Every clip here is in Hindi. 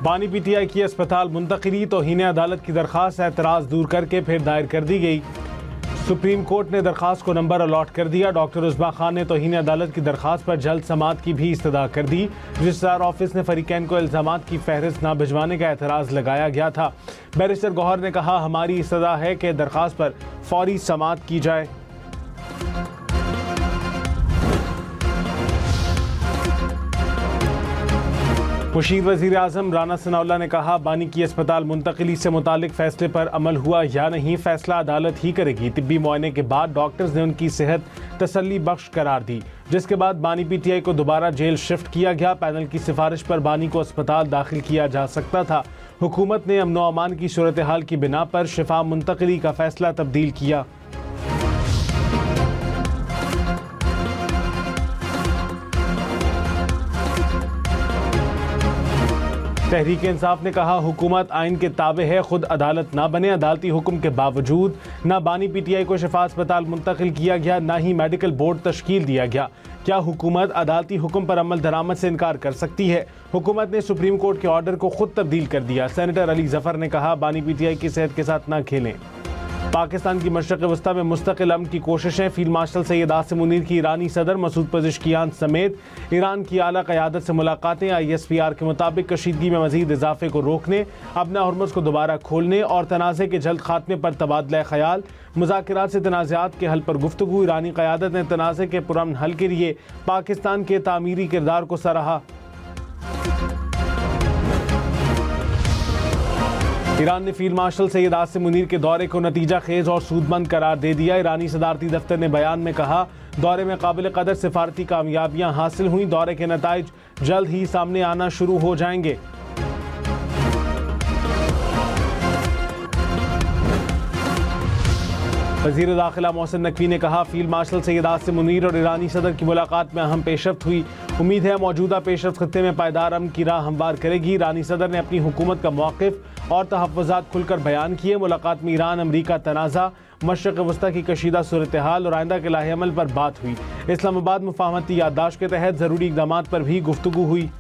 बानी पीटीआई की अस्पताल मुंतकिली, तौहीन अदालत की दरख्वास्त एतराज़ दूर करके फिर दायर कर दी गई। सुप्रीम कोर्ट ने दरख्वास्त को नंबर अलॉट कर दिया। डॉक्टर उस्मा खान ने तौहीन अदालत की दरख्वास्त पर जल्द समाअत की भी इस्तदा कर दी। रजिस्ट्रार ऑफिस ने फरीकैन को इल्ज़ामात की फहरिस्त न भिजवाने का एतराज़ लगाया गया था। बैरिस्टर गौहर ने कहा, हमारी इस्तदा है कि दरख्वास्त पर फौरी समाअत की जाए। मुशीर वज़ीर आज़म राना सनाउल्लाह ने कहा, बानी की अस्पताल मुंतकिली से मुतालिक फैसले पर अमल हुआ या नहीं, फैसला अदालत ही करेगी। तिब्बी मुआयने के बाद डॉक्टर्स ने उनकी सेहत तसल्ली बख्श करार दी, जिसके बाद बानी पीटीआई को दोबारा जेल शिफ्ट किया गया। पैनल की सिफारिश पर बानी को अस्पताल दाखिल किया जा सकता था। हुकूमत ने अमन व अमान की सूरत हाल की बिना पर शिफा मुंतकिली का फैसला तब्दील किया। तहरीक इंसाफ ने कहा, हुकूमत आइन के ताबे है, खुद अदालत ना बने। अदालती हुक्म के बावजूद ना बानी पीटीआई को शिफा अस्पताल मुंतकिल किया गया, ना ही मेडिकल बोर्ड तश्कील दिया गया। क्या हुकूमत अदालती हुक्म पर अमल दरामद से इनकार कर सकती है? हुकूमत ने सुप्रीम कोर्ट के ऑर्डर को खुद तब्दील कर दिया। सेनेटर अली जफर ने कहा, बानी पीटीआई की सेहत के साथ ना खेलें। पाकिस्तान की मशरक़ वस्ता में मुस्तकिल अमन की कोशिशें। फील्ड मार्शल सैयद आसिम मुनीर की ईरानी सदर मसूद पज़ेश्कियान समेत ईरान की आला क़यादत से मुलाकातें। ISPR के मुताबिक कशीदगी में मज़ीद इजाफे को रोकने, अपना हरमुज़ को दोबारा खोलने और तनाज़े के जल्द खात्मे पर तबादला ख्याल। मुज़ाकरात से तनाज़ात के हल पर गुफ्तगू। ईरानी क़यादत ने तनाज़े के पुरअमन हल के लिए पाकिस्तान के तामीरी किरदार को सराहा। ईरान ने फील्ड मार्शल सैयद आसिम मुनीर के दौरे को नतीजा खेज और सूदमंद करार दे दिया। ईरानी सदारती दफ्तर ने बयान में कहा, दौरे में काबिल कदर सिफारती कामयाबियां हासिल हुई। दौरे के नताइज जल्द ही सामने आना शुरू हो जाएंगे। वज़ीर दाखिला मोहसिन नकवी ने कहा, फील्ड मार्शल सैयद आसिम मुनीर और ईरानी सदर की मुलाकात में अहम पेशरफ्त हुई। उम्मीद है मौजूदा पेशरफ्त खत्ते में पायदार अमन की राह हमवार करेगी। ईरानी सदर ने अपनी हुकूमत का मौक़िफ़ और तहफ़्फ़ुज़ात खुलकर बयान किए। मुलाकात में ईरान अमरीका तनाज़ा, मशरक़ वस्ता की कशीदा सूरत हाल और आइंदा के लाहे अमल पर बात हुई। इस्लामाबाद मुफ़ाहमती याददाश्त के तहत ज़रूरी इक़दामात पर भी गुफ्तगू हुई।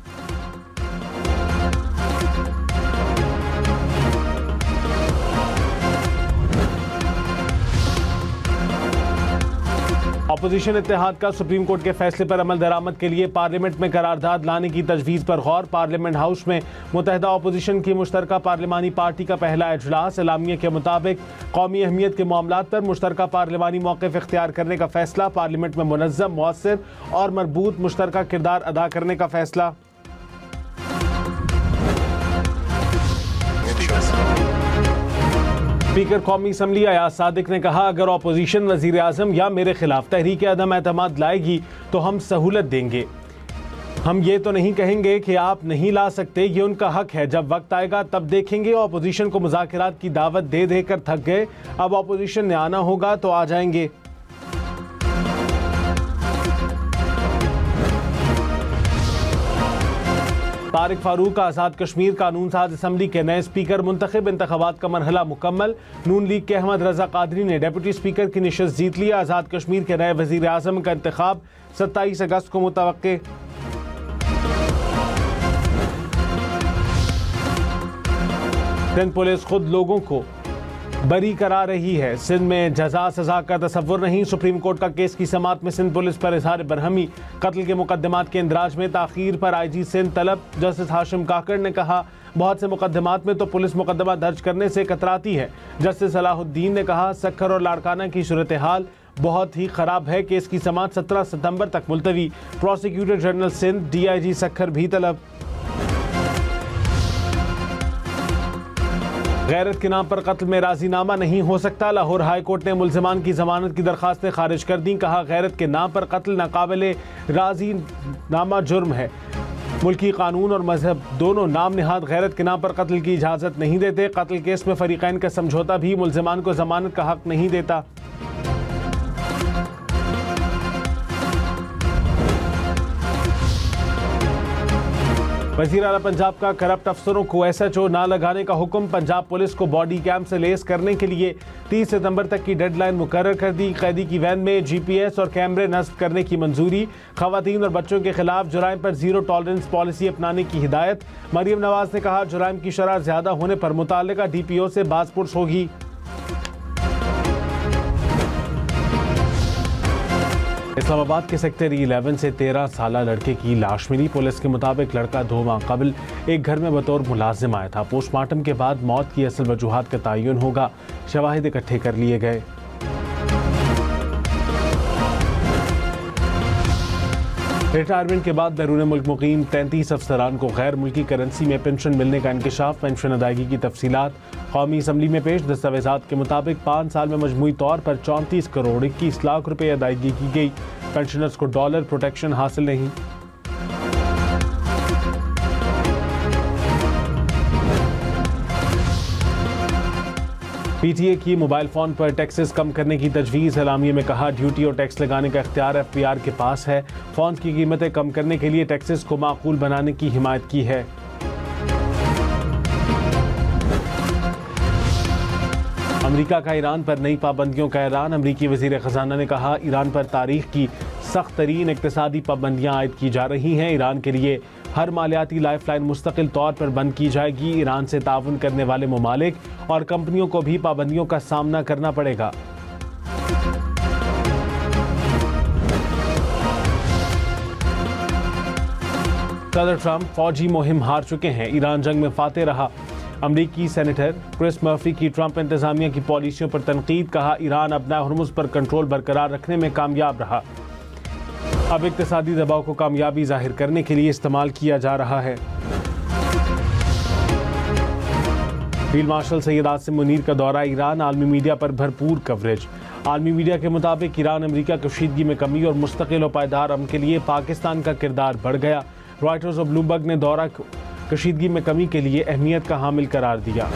अपोजिशन इत्तेहाद का सुप्रीम कोर्ट के फैसले पर अमल दरामद के लिए पार्लियामेंट में करारदाद लाने की तजवीज़ पर गौर। पार्लियामेंट हाउस में मुत्तहिदा अपोजिशन की मुश्तरका पार्लिमानी पार्टी का पहला इजलास। एलामिया के मुताबिक कौमी अहमियत के मामलात पर मुश्तरका पार्लिमानी मौक़िफ़ इख्तियार करने का फैसला। पार्लियामेंट में मुनज़्ज़म, मौसर और मरबूत मुश्तरका किरदार अदा करने का फैसला। स्पीकर कौमी असम्बली अयाज सादिक ने कहा, अगर अपोजिशन वज़ीर आज़म या मेरे खिलाफ तहरीक अदम एतमाद लाएगी तो हम सहूलत देंगे। हम ये तो नहीं कहेंगे कि आप नहीं ला सकते, ये उनका हक है। जब वक्त आएगा तब देखेंगे। अपोजिशन को मुज़ाकरात की दावत दे देकर थक गए, अब अपोजिशन ने आना होगा तो आ जाएंगे। तारिक फारूक आज़ाद कश्मीर कानून साज असम्बली के नए स्पीकर मुंतखब। इंतखाबात का मरहला मुकम्मल। नून लीग के अहमद रजा कादरी ने डिप्टी स्पीकर की निशस्त जीत ली। आज़ाद कश्मीर के नए वज़ीर आज़म का इंतखाब 27 अगस्त को मुतवक्के। सिंध पुलिस खुद लोगों को बरी करा रही है। सिंध में जजा सजा का तसव्वुर नहीं। सुप्रीम कोर्ट का केस की समाअत में सिंध पुलिस पर इजहार बरहमी। कत्ल के मुकदमात के इंदराज में ताखीर पर IG सिंध तलब। जस्टिस हाशिम काकड़ ने कहा, बहुत से मुकदमात में तो पुलिस मुकदमा दर्ज करने से कतराती है। जस्टिस सलाहुद्दीन ने कहा, सक्खर और लाड़काना की सूरत हाल बहुत ही खराब है। केस की समाअत 17 सितंबर तक मुलतवी। Prosecutor general Sindh DIG Sukkur भी तलब। गैरत के नाम पर कत्ल में राजीनामा नहीं हो सकता। लाहौर हाई कोर्ट ने मुल्जिमान की जमानत की दरखास्तें खारिज कर दी। कहा, गैरत के नाम पर कत्ल नाकाबिले राजीनामा जुर्म है। मुल्की कानून और मजहब दोनों नाम निहाद गैरत के नाम पर कत्ल की इजाज़त नहीं देते। कत्ल केस में फरीकैन का समझौता भी मुल्जिमान को जमानत का हक नहीं देता। वज़ीर आला पंजाब का करप्ट अफसरों को SHO ना लगाने का हुक्म। पंजाब पुलिस को बॉडी कैम से लेस करने के लिए 30 सितंबर तक की डेडलाइन मुकर्रर कर दी। कैदी की वैन में GPS और कैमरे नस्ब करने की मंजूरी। खवातीन और बच्चों के खिलाफ जुराइम पर जीरो टॉलरेंस पॉलिसी अपनाने की हिदायत। मरियम नवाज ने कहा, जुराइम की शरह ज्यादा होने पर मुताल्लिका DPO से बाज़पुर्स होगी। इस्लामाबाद के सेक्टर 11 से 13 साला लड़के की लाश मिली। पुलिस के मुताबिक लड़का 2 माह कबल एक घर में बतौर मुलाजिम आया था। पोस्टमार्टम के बाद मौत की असल वजूहात का तयन होगा। शवाहिद इकट्ठे कर लिए गए। रिटायरमेंट के बाद बैरून मुल्क मुकीम 33 अफसरान को गैर मुल्की करेंसी में पेंशन मिलने का इंकशाफ। पेंशन अदायगी की तफसीलात कौमी असम्बली में पेश। दस्तावेजात के मुताबिक 5 साल में मजमूई तौर पर 34 करोड़ 21 लाख रुपए अदायगी की गई। पेंशनर्स को डॉलर प्रोटेक्शन हासिल नहीं। PTA की मोबाइल फ़ोन पर टैक्सेस कम करने की तजवीज़। एलामिया में कहा, ड्यूटी और टैक्स लगाने का इख्तियार FPR के पास है। फ़ोन की कीमतें कम करने के लिए टैक्सेस को माकूल बनाने की हिमायत की है। अमेरिका का ईरान पर नई पाबंदियों का ऐलान। अमेरिकी वज़ीर ख़ज़ाना ने कहा, ईरान पर तारीख की सख्त तरीन इक़्तिसादी पाबंदियाँ आयद की जा रही हैं। ईरान के लिए हर मालियाती लाइफलाइन मुस्तकिल तौर पर बंद की जाएगी। ईरान से ताउन करने वाले ममालिक और कंपनियों को भी पाबंदियों का सामना करना पड़ेगा। सदर ट्रंप फौजी मुहिम हार चुके हैं। ईरान जंग में फाते रहा। अमरीकी सेनेटर क्रिस मर्फी की ट्रंप इंतजामिया की पॉलिसियों पर तनकीद। कहा, ईरान अपना हुर्मुज़ पर कंट्रोल बरकरार रखने में कामयाब रहा। अब इक़्तिसादी दबाव को कामयाबी जाहिर करने के लिए इस्तेमाल किया जा रहा है। फील्ड मार्शल सैयद आसिम मुनीर का दौरा ईरान। आलमी मीडिया पर भरपूर कवरेज। आलमी मीडिया के मुताबिक ईरान अमेरिका कशीदगी में कमी और मुस्तकिल और पायदार अमन के लिए पाकिस्तान का किरदार बढ़ गया। रॉयटर्स और ब्लूमबर्ग ने दौरा कशीदगी में कमी के लिए अहमियत का हामिल करार दिया।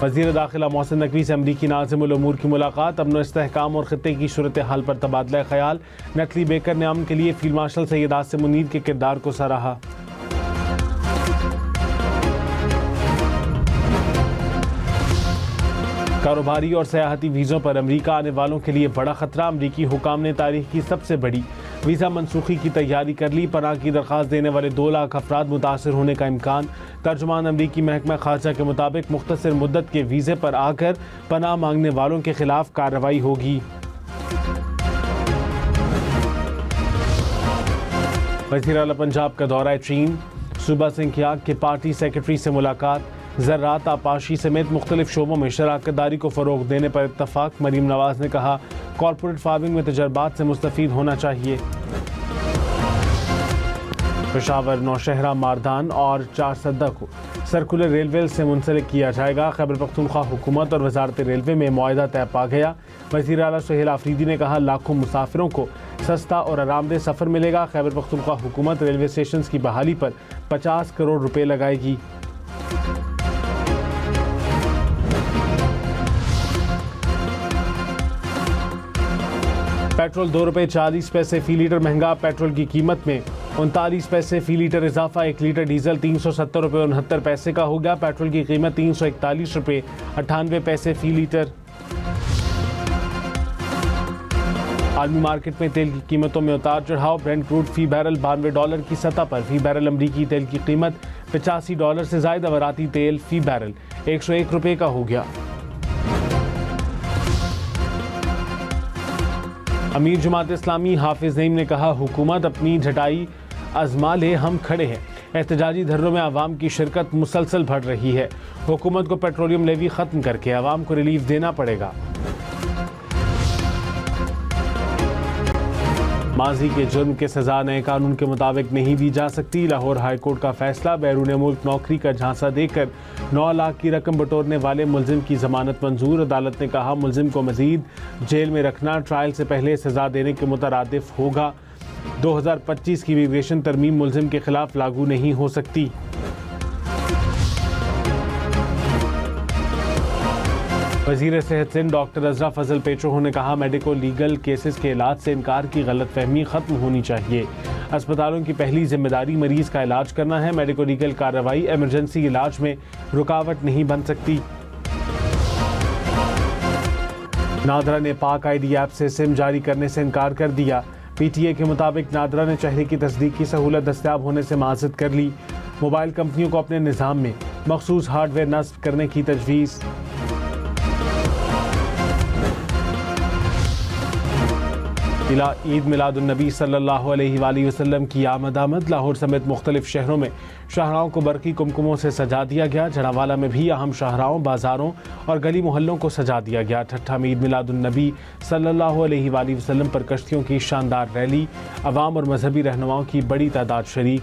वज़ीर दाखिला मोहसिन नकवी से अमरीकी नाज़िमुल उमूर की मुलाकात। अमन इस्तेहकाम और खित्ते की सूरत हाल पर तबादला ख्याल। नटली बेकर ने अमन के लिए फील्ड मार्शल सैयद आसिम मुनीर के किरदार को सराहा। कारोबारी और सयाहती वीज़ों पर अमेरिका आने वालों के लिए बड़ा खतरा। अमरीकी हुकाम ने तारीख की सबसे बड़ी वीज़ा मनसूखी की तैयारी कर ली। पनाह की दरख्वास्त देने वाले 2 लाख अफराद मुतासर होने का इम्कान। तर्जुमान अमरीकी महकमा खारजा के मुताबिक मुख्तसर मुद्दत के वीज़े पर आकर पनाह मांगने वालों के खिलाफ कार्रवाई होगी। वज़ीर आला पंजाब का दौरा चीन। सूबा सिंह कियाग के पार्टी सेक्रेटरी से मुलाकात। ज़राअत आपाशी समेत मुख्तलिफ शोबों में शराकतदारी को फ़रोग़ देने पर इत्तफ़ाक़। मरीम नवाज़ ने कहा, कॉर्पोरेट फार्मिंग में तजर्बात से मुस्तफ़ीद होना चाहिए। पेशावर, नौशहरा, मारदान और 4 सद्दा को सर्कुलर रेलवे से मुंसलिक किया जाएगा। खैबर पख्तूनख्वा हुकूमत और वजारत रेलवे में मुआहदा तय पा गया। वज़ीर आला सुहेल आफरीदी ने कहा, लाखों मुसाफिरों को सस्ता और आरामदेह सफ़र मिलेगा। खैबर पख्तूनख्वा हुकूमत रेलवे स्टेशन की बहाली पर 50 करोड़ रुपए लगाएगी। पेट्रोल 2 रुपये 40 पैसे फ़ी लीटर महंगा। पेट्रोल की कीमत में 39 पैसे फ़ी लीटर इजाफा। 1 लीटर डीजल 370 रुपये 69 पैसे का हो गया। पेट्रोल की कीमत 341 रुपये 98 पैसे फ़ी लीटर। आलमी मार्केट में तेल की कीमतों में उतार चढ़ाव। ब्रेंट क्रूड फ़ी बैरल $92 की सतह पर। फ़ी बैरल अमरीकी तेल की कीमत $85 से ज़ायद। अमराती तेल फ़ी बैरल 101 रुपये का हो गया। अमीर जमात इस्लामी हाफिज नईम ने कहा, हुकूमत अपनी ढटाई आजमा ले, हम खड़े हैं। एहतजाजी धरनों में आवाम की शिरकत मुसलसल बढ़ रही है। हुकूमत को पेट्रोलियम लेवी ख़त्म करके आवाम को रिलीफ देना पड़ेगा। माजी के जुर्म के सज़ा नए कानून के मुताबिक नहीं दी जा सकती। लाहौर हाई कोर्ट का फैसला। बैरून मुल्क नौकरी का झांसा देकर 9 लाख की रकम बटोरने वाले मुलजिम की जमानत मंजूर। अदालत ने कहा, मुलजिम को मजीद जेल में रखना ट्रायल से पहले सज़ा देने के मुतरादिफ होगा। 2025 की इमिग्रेशन तरमीम मुलजिम के खिलाफ लागू नहीं हो सकती। वज़ीर सेहत सिंध डॉक्टर अजरा फजल पेट्रो ने कहा, मेडिको लीगल केसेस के इलाज से इनकार की गलतफहमी ख़त्म होनी चाहिए। अस्पतालों की पहली जिम्मेदारी मरीज़ का इलाज करना है। मेडिको लीगल कार्रवाई एमरजेंसी इलाज में रुकावट नहीं बन सकती। नादरा ने पाक आईडी ऐप से सिम जारी करने से इनकार कर दिया। पीटीए के मुताबिक नादरा ने चेहरे की तस्दीक की सहूलत दस्तयाब होने से माज़रत कर ली। मोबाइल कंपनियों को अपने निज़ाम में मखसूस हार्डवेयर नस्ब करने की तजवीज़। ईद मिलादुन्नबी सल्लल्लाहु अलैहि वसल्लम की आमद लाहौर समेत मुख्तलिफ शहरों में शाहराओं को बरकी कुमकुमों से सजा दिया गया। जड़ावाला में भी अहम शाहराओं, बाजारों और गली मोहल्लों को सजा दिया गया। ठट्ठा में ईद मिलादुन्नबी सल्लल्लाहु अलैहि वसल्लम पर कश्तियों की शानदार रैली, अवाम और मजहबी रहनुमाओं की बड़ी तादाद शरीक।